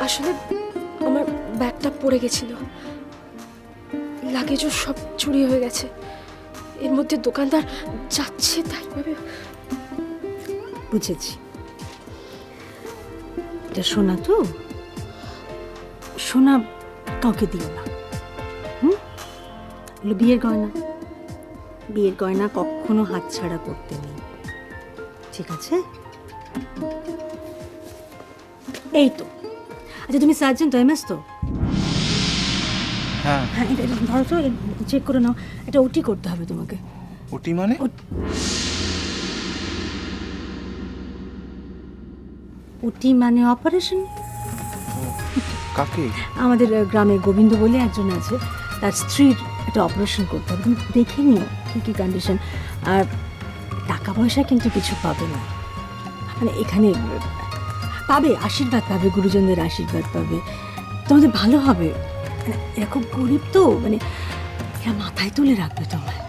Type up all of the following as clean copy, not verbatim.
আসলে আমার ব্যাগটা পড়ে গেছিল, লাগেজও সব চুরি হয়ে গেছে। এর মধ্যে দোকানদার যাচ্ছে তাই ভাবে। বুঝেছি, এটা সোনা তো, সোনা কাউকে দিও না। এগুলো বিয়ের গয়না, বিয়ের গয়না কখনো হাতছাড়া করতে নেই, ঠিক আছে? এই তো। আচ্ছা, তুমি সার্জেন্ট এমএস তো? হ্যাঁ। হ্যাঁ, এটা ধরো তো, চেক করে নাও। এটা ওটি করতে হবে তোমাকে। ওটি মানে? ওটি মানে অপারেশন। কাকে? আমাদের গ্রামে গোবিন্দ বলে একজন আছে, তার স্ত্রীর একটা অপারেশন করতে হবে। তুমি দেখে নিও কী কী কন্ডিশন। আর টাকা পয়সা কিন্তু কিছু পাবে না, মানে এখানে পাবে আশীর্বাদ, পাবে গুরুজনদের আশীর্বাদ পাবে, তোমাদের ভালো হবে। মানে এরা খুব গরিব তো, মানে এরা মাথায় তুলে রাখবে তোমায়।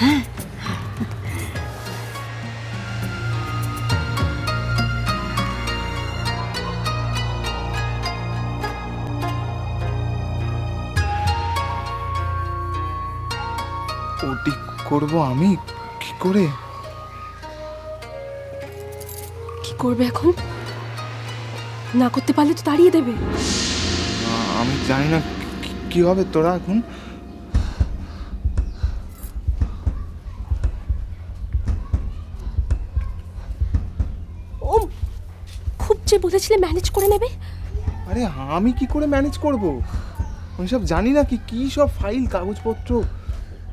হ্যাঁ, ওটি করব আমি? কি করে? কি করবে এখন? না করতে পারলে তো তাড়িয়ে দেবে। আমি জানি না কি হবে। তোরা এখন ও খুব যে বলেছিলে ম্যানেজ করে নেবে। আরে আমি কি করে ম্যানেজ করব? আমি সব জানি না। কি সব ফাইল কাগজপত্র।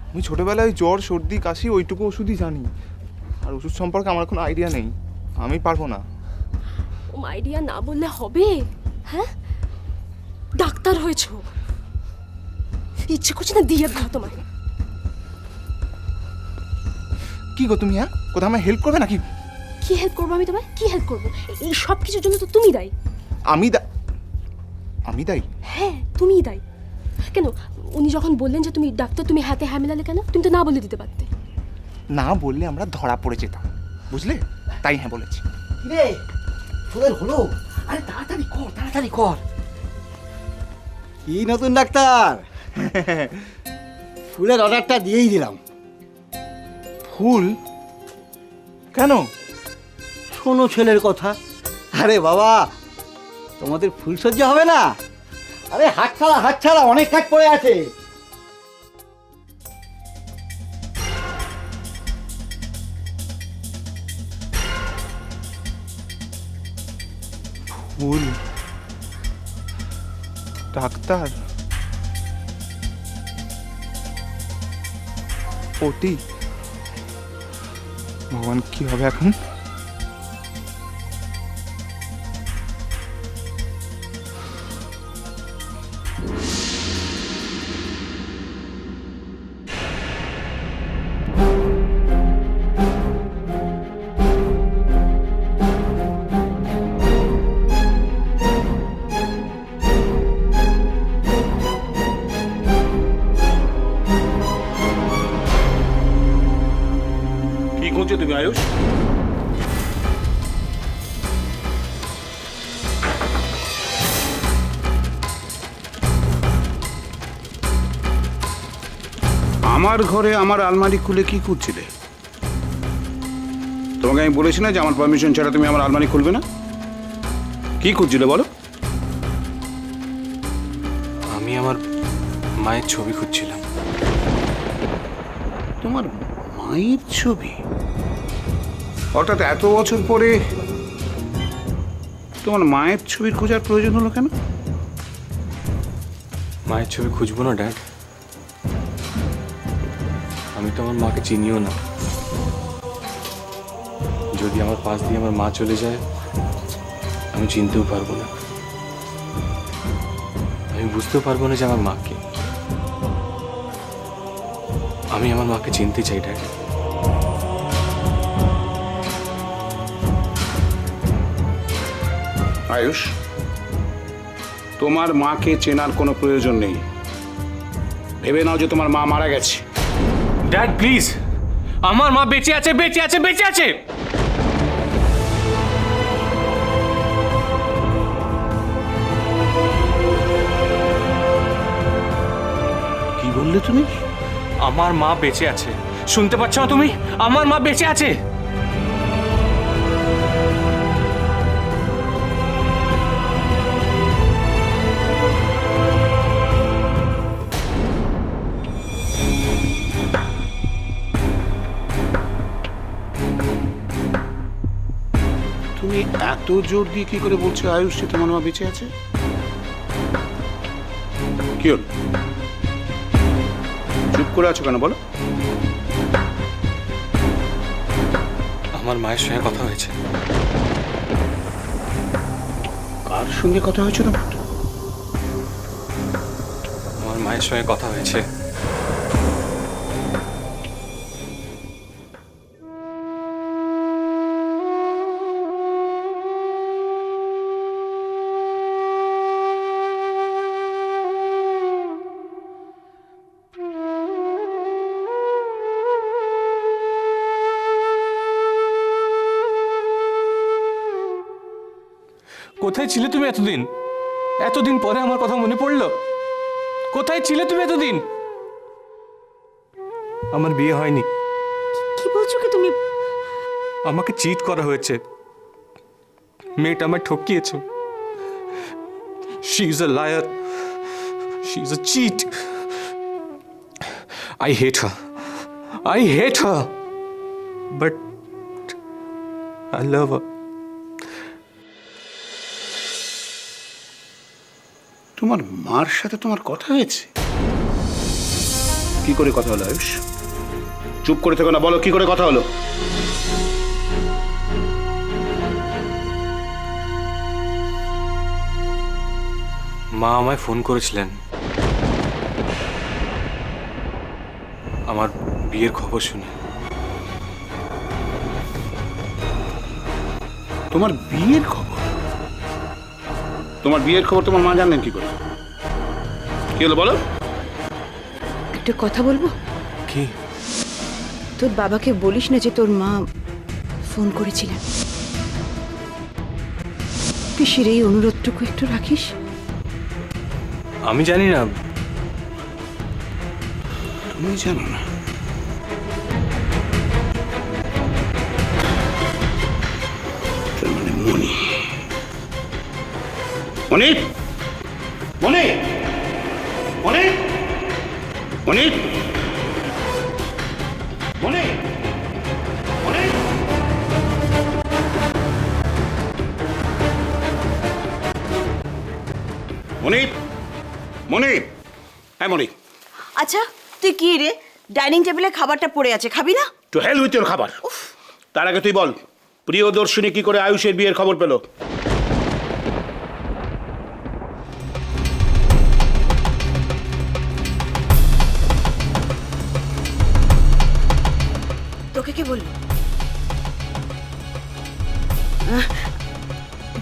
আমি ছোটবেলায় জ্বর সর্দি কাশি ওইটুকু ওষুধই জানি, আর ওষুধ সম্পর্কে আমার কোনো আইডিয়া নেই। আমি পারবো না। ও আইডিয়া না বললে হবে? হ্যাঁ, ডাক্তার হয়েছো, ইচ্ছে করছে না দিয়ে দাও তোমায়। কি গো তুমি? হ্যাঁ, কোথাও আমায় হেল্প করবে নাকি? কি হেল্প করবো আমি তোমায়? কি হেল্প করবো? এই সব কিছুর জন্য তো তুমি দায়ী। আমি দায়ী? হ্যাঁ, তুমিই দায়ী। কেন উনি যখন বললেন যে তুমি ডাক্তার, তুমি হাতে হ্যাঁ মেলালে কেন? তুমি তো না বলে দিতে পারতে। না বললে আমরা ধরা পড়ে যেতাম, বুঝলে? তাই হ্যাঁ বলেছি। রে ফুলের হলো? আরে তাড়াতাড়ি কর, তাড়াতাড়ি কর। কি নতুন ডাক্তার? ফুলের অর্ডারটা দিয়েই দিলাম। ফুল? কেন? শোনো ছেলের কথা। আরে বাবা, তোমাদের ফুলসজ্জা হবে না? আরে হাত ছাড়া অনেক কাজ পড়ে আছে। ফুল? ডাক্তার? ওটি? ভগবান, কি হবে এখন? কি করছো তুমি আয়ুষ? আমার ঘরে আমার আলমারি খুলে কি করছিলে? তোমাকে আমি বলেছি না যে আমার পারমিশন ছাড়া তুমি আমার আলমারি খুলবে না? কি করছিলে বলো? আমি আমার মায়ের ছবি খুঁজছিলাম। তোমার মায়ের ছবি? হঠাৎ এত বছর পরে তোমার মায়ের ছবির খোঁজার প্রয়োজন হলো কেন? মায়ের ছবি খুঁজবো না ড্যাড? আমি তো আমার মাকে চিনিও না। যদি আমার পাশ দিয়ে আমার মা চলে যায়, আমি চিনতেও পারবো না। আমি বুঝতেও পারবো না যে আমার মা কে। আমি আমার মাকে চিনতে চাই ড্যাড। আয়ুষ, তোমার মাকে চেনার কোনো প্রয়োজন নেই। ভেবে নাও যে তোমার মা মারা গেছে। ড্যাড প্লিজ, আমার মা বেঁচে আছে, বেঁচে আছে, বেঁচে আছে। বললে তুমি? আমার মা বেঁচে আছে, শুনতে পাচ্ছ না তুমি? আমার মা বেঁচে আছে। তুমি এত জোর দিয়ে কি করে বলছো আয়ুষ যে তোমার মা বেঁচে আছে? কি হল? চুপ করে আছো কেন বলো? আমার মায়ের সঙ্গে কথা হয়েছে। কার সঙ্গে কথা হয়েছে তোমার? আমার মায়ের সঙ্গে কথা হয়েছে। কোথায় ছিলে তুমি এতদিন? এতদিন পরে আমার কথা মনে পড়লো? কোথায় ছিলে তুমি এতদিন? আমার বিয়ে হয়নি। কি বলছো কি তুমি? আমাকে চিট করা হয়েছে। মেয়েটা আমায় ঠকিয়েছে। She is a liar, she is a cheat. I hate her, I hate her, but I love her. তোমার মার সাথে তোমার কথা হয়েছে? কি করে কথা হলো আয়ুষ? চুপ করে থেকো না, বলো কি করে কথা হলো? মা আমায় ফোন করেছিলেন আমার বিয়ের খবর শুনে। তোমার বিয়ের খবর? তোমার বিয়ের খবর তোমার মা জানলেন কি করে? কি হলো বলো? একটা কথা বলবো? কি? তোর বাবাকে বলিস না যে তোর মা ফোন করেছিলেন। পিসির এই অনুরোধটুকু একটু রাখিস। আমি জানি না। তুমি জানো না? তার মানে মনি। মনি, মনি, মনি, মনি, মনি, মনি। মনি, মনি, হ্যাঁ মনি। আচ্ছা তুই কি রে, ডাইনিং টেবিলে খাবারটা পড়ে আছে, খাবি না? টু হেল উইথ ইওর খাবার। তার আগে তুই বল, প্রিয়দর্শিনী কি করে আয়ুষের বিয়ের খবর পেল? তোকে কে বলল?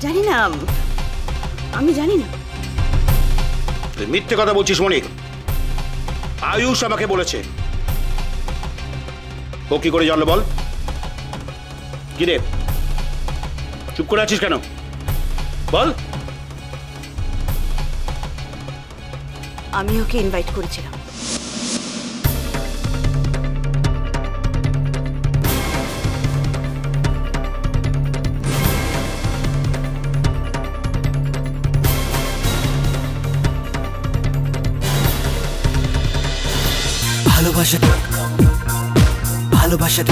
জানি না, আমি জানি না। তুই মিথ্যে কথা বলছিস মনি। আয়ুষ আমাকে বলেছে। ও কি করে জানলো বল? কি রে, চুপ করে আছিস কেন? বল। আমি ওকে ইনভাইট করেছিলাম। ভালোবাসা